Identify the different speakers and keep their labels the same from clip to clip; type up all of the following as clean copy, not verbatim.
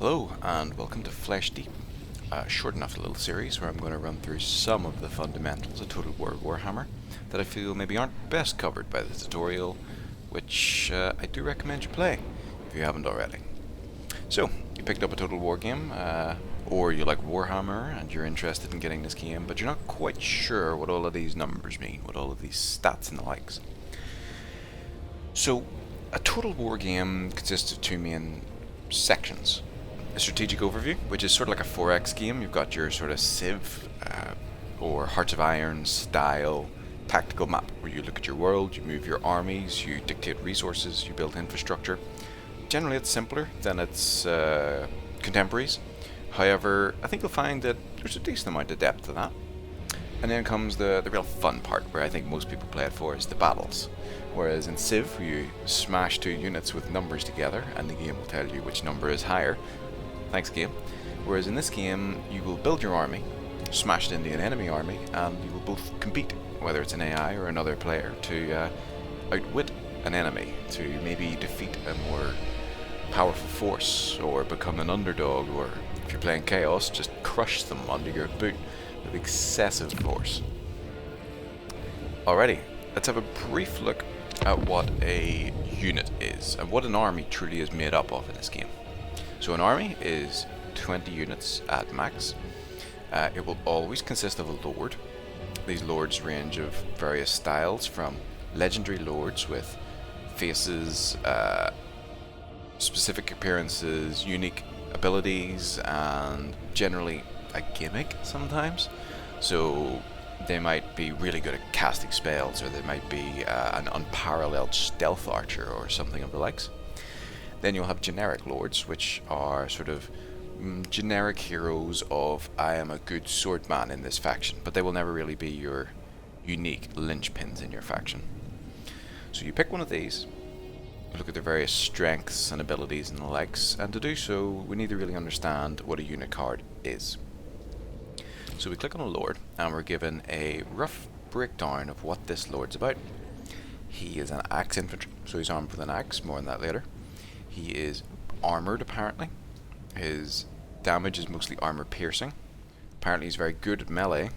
Speaker 1: Hello and welcome to Flesh Deep, a short enough little series where I'm going to run through some of the fundamentals of Total War Warhammer that I feel maybe aren't best covered by the tutorial, which I do recommend you play if you haven't already. So, you picked up a Total War game, or you like Warhammer and you're interested in getting this game, but you're not quite sure what all of these numbers mean, what all of these stats and the likes. So, a Total War game consists of two main sections. A strategic overview, which is sort of like a 4X game. You've got your sort of Civ or Hearts of Iron style tactical map where you look at your world, you move your armies, you dictate resources, you build infrastructure. Generally it's simpler than its contemporaries. However, I think you'll find that there's a decent amount of depth to that. And then comes the real fun part, where I think most people play it for, is the battles. Whereas in Civ, you smash two units with numbers together and the game will tell you which number is higher. Thanks, game. Whereas in this game, you will build your army, smash it into an enemy army, and you will both compete, whether it's an AI or another player, to outwit an enemy, to maybe defeat a more powerful force, or become an underdog, or if you're playing Chaos, just crush them under your boot with excessive force. Alrighty, let's have a brief look at what a unit is, and what an army truly is made up of in this game. So an army is 20 units at max. It will always consist of a lord. These lords range of various styles, from legendary lords with faces, specific appearances, unique abilities, and generally a gimmick sometimes. So they might be really good at casting spells, or they might be an unparalleled stealth archer or something of the likes. Then you'll have generic lords, which are sort of generic heroes of, I am a good swordman in this faction, but they will never really be your unique linchpins in your faction. So you pick one of these, look at their various strengths and abilities and the likes, and to do so we need to really understand what a unit card is. So we click on a lord and we're given a rough breakdown of what this lord's about. He is an axe infantry, so he's armed with an axe, more on that later. He is armoured apparently. His damage is mostly armour piercing. Apparently he's very good at melee,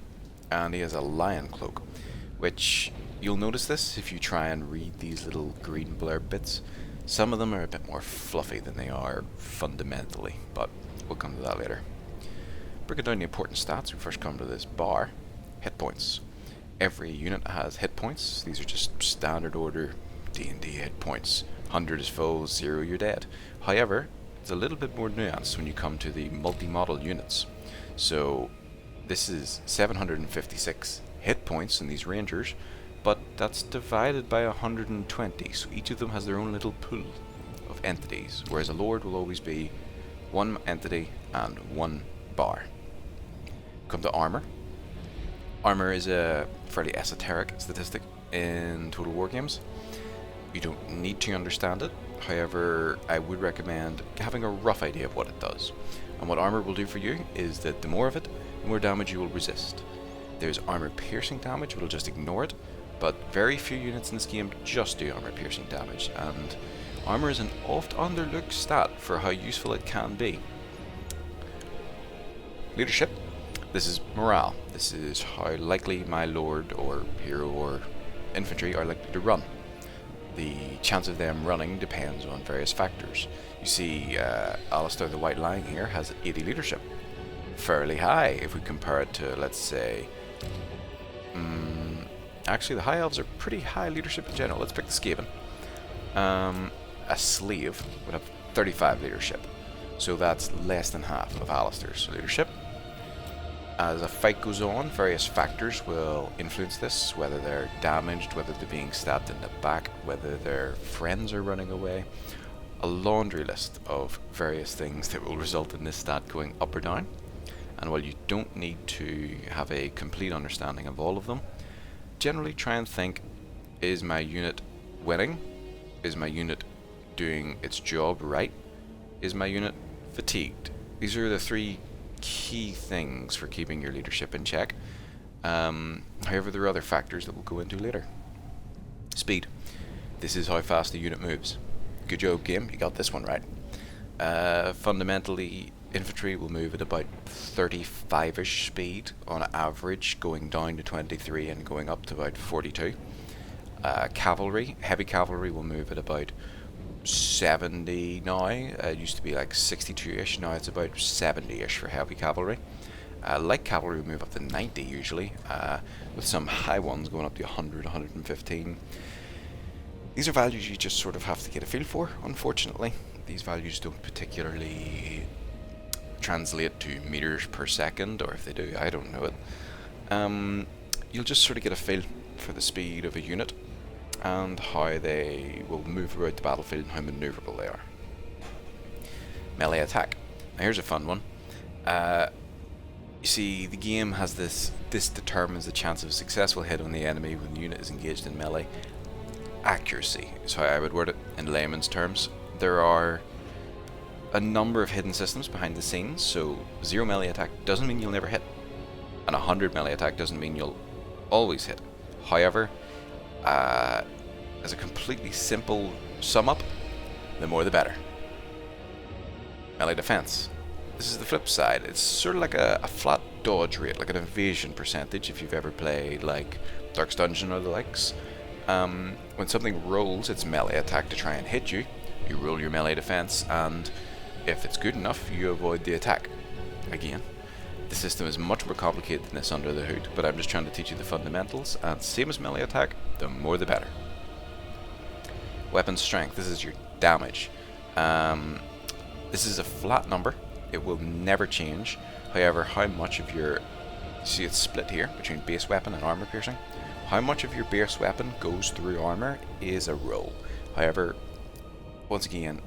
Speaker 1: and he has a lion cloak, which you'll notice this if you try and read these little green blurb bits. Some of them are a bit more fluffy than they are fundamentally, but we'll come to that later. Breaking down the important stats, we first come to this bar, hit points. Every unit has hit points. These are just standard order D&D hit points. 100 is full, 0 you're dead. However, it's a little bit more nuanced when you come to the multi-model units. So this is 756 hit points in these rangers, but that's divided by 120, so each of them has their own little pool of entities, whereas a lord will always be one entity and one bar. Come to armor. Armor is a fairly esoteric statistic in Total War games. You don't need to understand it. However, I would recommend having a rough idea of what it does. And what armor will do for you is that the more of it, the more damage you will resist. There's armor piercing damage, we'll just ignore it, but very few units in this game just do armor piercing damage, and armor is an oft underlooked stat for how useful it can be. Leadership. This is morale. This is how likely my lord or hero or infantry are likely to run. The chance of them running depends on various factors. You see, Alistair the White Lion here has 80 leadership. Fairly high if we compare it to, let's say... actually, the High Elves are pretty high leadership in general. Let's pick the Skaven. A Slave would have 35 leadership. So that's less than half of Alistair's leadership. As a fight goes on, various factors will influence this, whether they're damaged, whether they're being stabbed in the back, whether their friends are running away. A laundry list of various things that will result in this stat going up or down. And while you don't need to have a complete understanding of all of them, generally try and think, is my unit winning? Is my unit doing its job right? Is my unit fatigued? These are the three key things for keeping your leadership in check. However, there are other factors that we'll go into later. Speed. This is how fast the unit moves. Good job, game, you got this one right. Fundamentally, infantry will move at about 35ish speed on average, going down to 23 and going up to about 42. Cavalry, heavy cavalry will move at about 70 now. It used to be like 62ish, now it's about 70ish for heavy cavalry. Light cavalry will move up to 90 usually, with some high ones going up to 100, 115. These are values you just sort of have to get a feel for, unfortunately. These values don't particularly translate to meters per second, or if they do, I don't know it. You'll just sort of get a feel for the speed of a unit and how they will move throughout the battlefield and how maneuverable they are. Melee attack. Now here's a fun one. You see, the game has this determines the chance of a successful hit on the enemy when the unit is engaged in melee. Accuracy is how I would word it in layman's terms. There are a number of hidden systems behind the scenes, so 0 melee attack doesn't mean you'll never hit, and 100 melee attack doesn't mean you'll always hit. However, as a completely simple sum up, the more the better. Melee defense. This is the flip side. It's sort of like a flat dodge rate, like an evasion percentage if you've ever played like Dark's Dungeon or the likes. When something rolls its melee attack to try and hit you, you roll your melee defense, and if it's good enough, you avoid the attack. Again, the system is much more complicated than this under the hood, but I'm just trying to teach you the fundamentals, and same as melee attack, the more the better. Weapon strength, this is your damage. This is a flat number, it will never change. However, how much of your, see it's split here between base weapon and armor piercing. How much of your base weapon goes through armor is a roll. However, once again,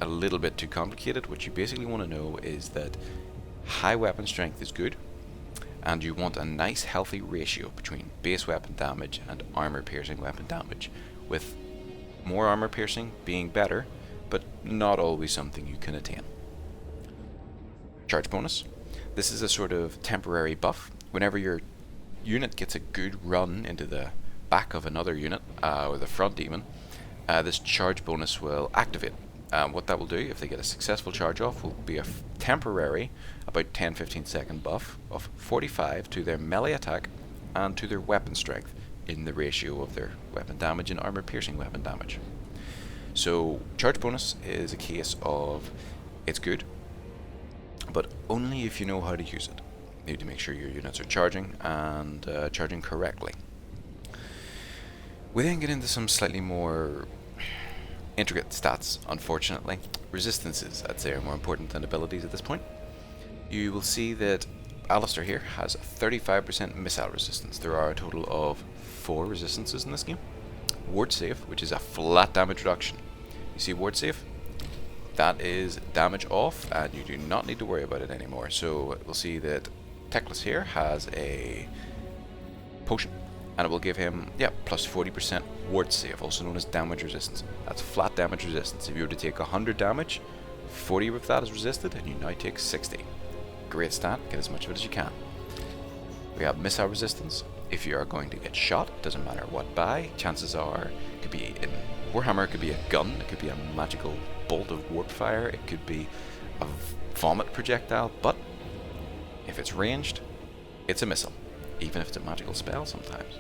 Speaker 1: a little bit too complicated. What you basically want to know is that high weapon strength is good, and you want a nice healthy ratio between base weapon damage and armor piercing weapon damage, with more armor piercing being better, but not always something you can attain. Charge bonus. This is a sort of temporary buff. Whenever your unit gets a good run into the back of another unit, or the front even, this charge bonus will activate. What that will do, if they get a successful charge off, will be a temporary, about 10-15 second buff of 45 to their melee attack and to their weapon strength in the ratio of their weapon damage and armor piercing weapon damage. So charge bonus is a case of it's good, but only if you know how to use it. You need to make sure your units are charging and charging correctly. We then get into some slightly more intricate stats, unfortunately. Resistances, I'd say, are more important than abilities at this point. You will see that Alistair here has 35% missile resistance. There are a total of 4 resistances in this game. Ward save, which is a flat damage reduction. You see ward save? That is damage off, and you do not need to worry about it anymore. So we'll see that Teclis here has a potion, and it will give him, plus 40% ward save, also known as damage resistance. That's flat damage resistance. If you were to take 100 damage, 40 of that is resisted, and you now take 60. Great stat, get as much of it as you can. We have missile resistance. If you are going to get shot, doesn't matter what by, chances are, it could be in Warhammer, it could be a gun, it could be a magical bolt of warp fire, it could be a vomit projectile, but if it's ranged, it's a missile, even if it's a magical spell sometimes.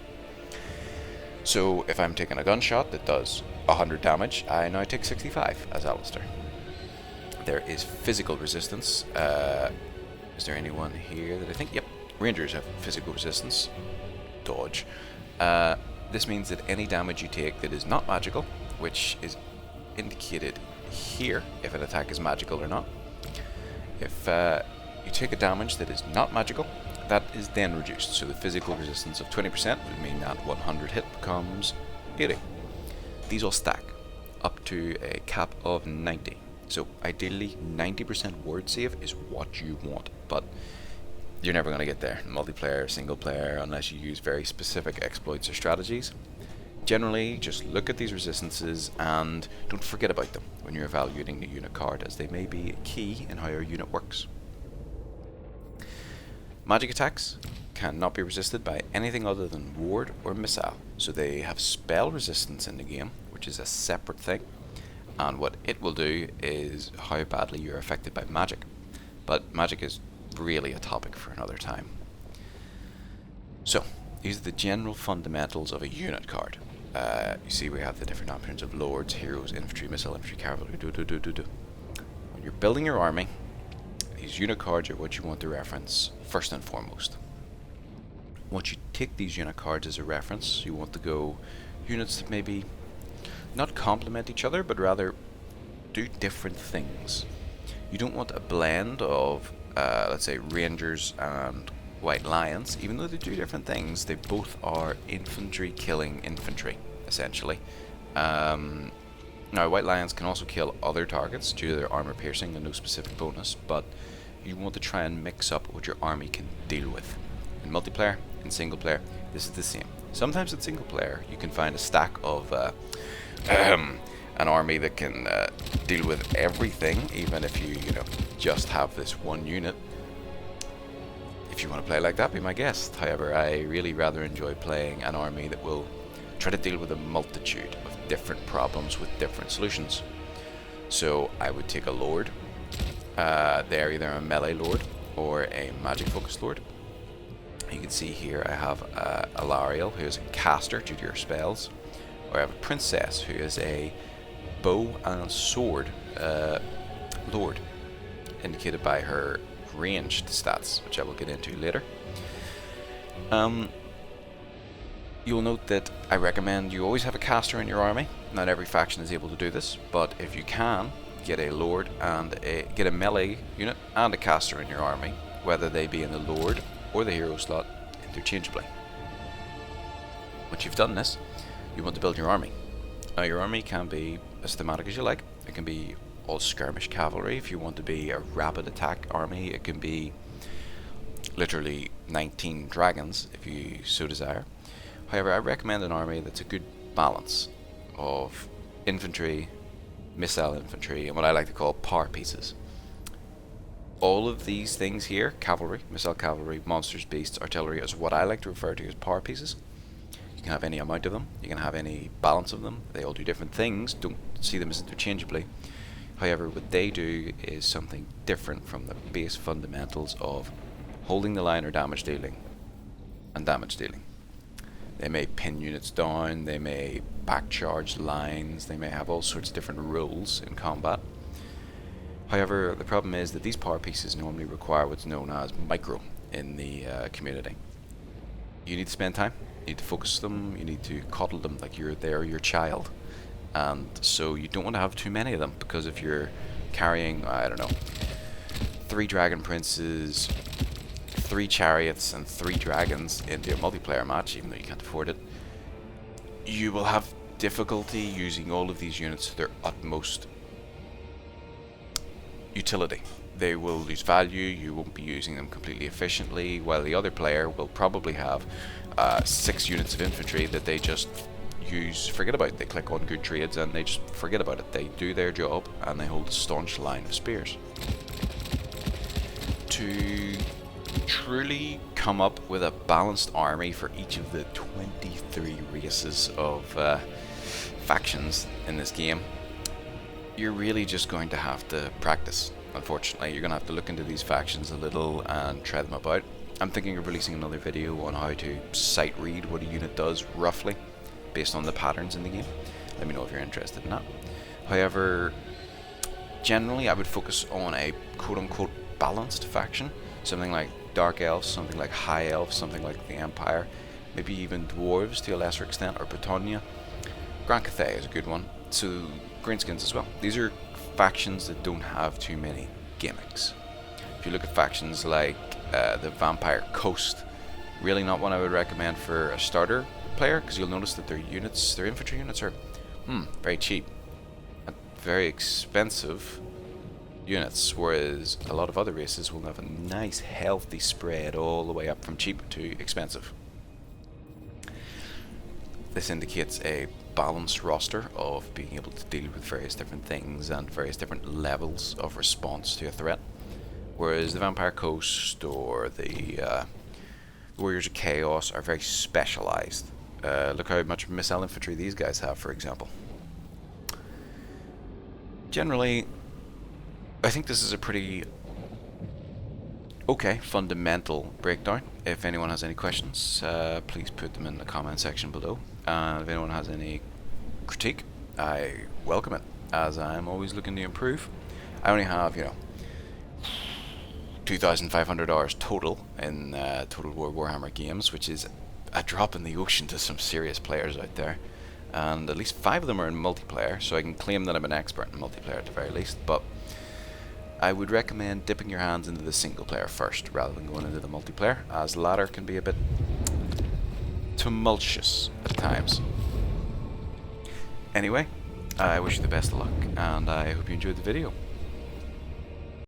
Speaker 1: So if I'm taking a gunshot that does 100 damage, I now take 65 as Alistair. There is physical resistance. Is there anyone here that I think? Yep, Rangers have physical resistance. Dodge. This means that any damage you take that is not magical, which is indicated here if an attack is magical or not. If you take a damage that is not magical, that is then reduced. So the physical resistance of 20% would mean that 100 hit becomes 80. These all stack up to a cap of 90. So ideally 90% ward save is what you want, but you're never going to get there in multiplayer, single player, unless you use very specific exploits or strategies. Generally, just look at these resistances and don't forget about them when you're evaluating the unit card, as they may be key in how your unit works. Magic attacks cannot be resisted by anything other than ward or missile, so they have spell resistance in the game, which is a separate thing. and what it will do is how badly you're affected by magic. But magic is really a topic for another time. So, these are the general fundamentals of a unit card. You see we have the different options of lords, heroes, infantry, missile, infantry, cavalry, When you're building your army, these unit cards are what you want to reference first and foremost. Once you take these unit cards as a reference, you want to go units that maybe not complement each other, but rather do different things. You don't want a blend of, let's say, Rangers and White Lions. Even though they do different things, they both are infantry killing infantry, essentially. Now, White Lions can also kill other targets due to their armor piercing and no specific bonus, but you want to try and mix up what your army can deal with. In multiplayer, in single player, this is the same. Sometimes in single player, you can find a stack of an army that can deal with everything, even if you just have this one unit. If you want to play like that, be my guest. However, I really rather enjoy playing an army that will try to deal with a multitude of different problems with different solutions. So I would take a lord. They're either a melee lord or a magic focused lord. You can see here I have a Lariel, who is a caster due to her spells. Or I have a princess, who is a bow and sword lord, indicated by her ranged stats, which I will get into later. You'll note that I recommend you always have a caster in your army. Not every faction is able to do this, but if you can, get a lord and get a melee unit and a caster in your army, whether they be in the lord or the hero slot interchangeably. Once you've done this, you want to build your army. Now, your army can be as thematic as you like. It can be all skirmish cavalry. If you want to be a rapid attack army, it can be literally 19 dragons if you so desire. However, I recommend an army that's a good balance of infantry, missile infantry, and what I like to call power pieces. All of these things here, cavalry, missile cavalry, monsters, beasts, artillery, is what I like to refer to as power pieces. You can have any amount of them, you can have any balance of them, they all do different things, don't see them as interchangeably. However, what they do is something different from the base fundamentals of holding the line or damage dealing and damage dealing. They may pin units down, they may back charge lines, they may have all sorts of different roles in combat. However, the problem is that these power pieces normally require what's known as micro in the community. You need to spend time, you need to focus them, you need to coddle them like they're your child. And so you don't want to have too many of them, because if you're carrying, I don't know, 3 dragon princes, 3 chariots and 3 dragons into a multiplayer match, even though you can't afford it, you will have difficulty using all of these units to their utmost utility. They will lose value, you won't be using them completely efficiently, while the other player will probably have 6 units of infantry that they just forget about. They click on good trades and they just forget about it. They do their job and they hold a staunch line of spears. To truly come up with a balanced army for each of the 23 races of factions in this game, you're really just going to have to practice. Unfortunately, you're going to have to look into these factions a little and try them about. I'm thinking of releasing another video on how to sight read what a unit does roughly based on the patterns in the game. Let me know if you're interested in that. However, generally I would focus on a quote-unquote balanced faction, something like Dark Elves, something like High Elves, something like the Empire, maybe even Dwarves to a lesser extent, or Pt1. Grand Cathay is a good one, so Greenskins as well. These are factions that don't have too many gimmicks. If you look at factions like the Vampire Coast, really not one I would recommend for a starter player, because you'll notice that their infantry units are very cheap and very expensive units, whereas a lot of other races will have a nice healthy spread all the way up from cheap to expensive. This indicates a balanced roster of being able to deal with various different things and various different levels of response to a threat, whereas the Vampire Coast or the Warriors of Chaos are very specialized. Look how much missile infantry these guys have, for example. generally, I think this is a pretty okay fundamental breakdown. If anyone has any questions, please put them in the comment section below. And if anyone has any critique, I welcome it, as I'm always looking to improve. I only have, 2,500 hours total in Total War Warhammer games, which is a drop in the ocean to some serious players out there. And at least 5 of them are in multiplayer, so I can claim that I'm an expert in multiplayer at the very least. But I would recommend dipping your hands into the single player first, rather than going into the multiplayer, as the latter can be a bit tumultuous at times. Anyway, I wish you the best of luck, and I hope you enjoyed the video.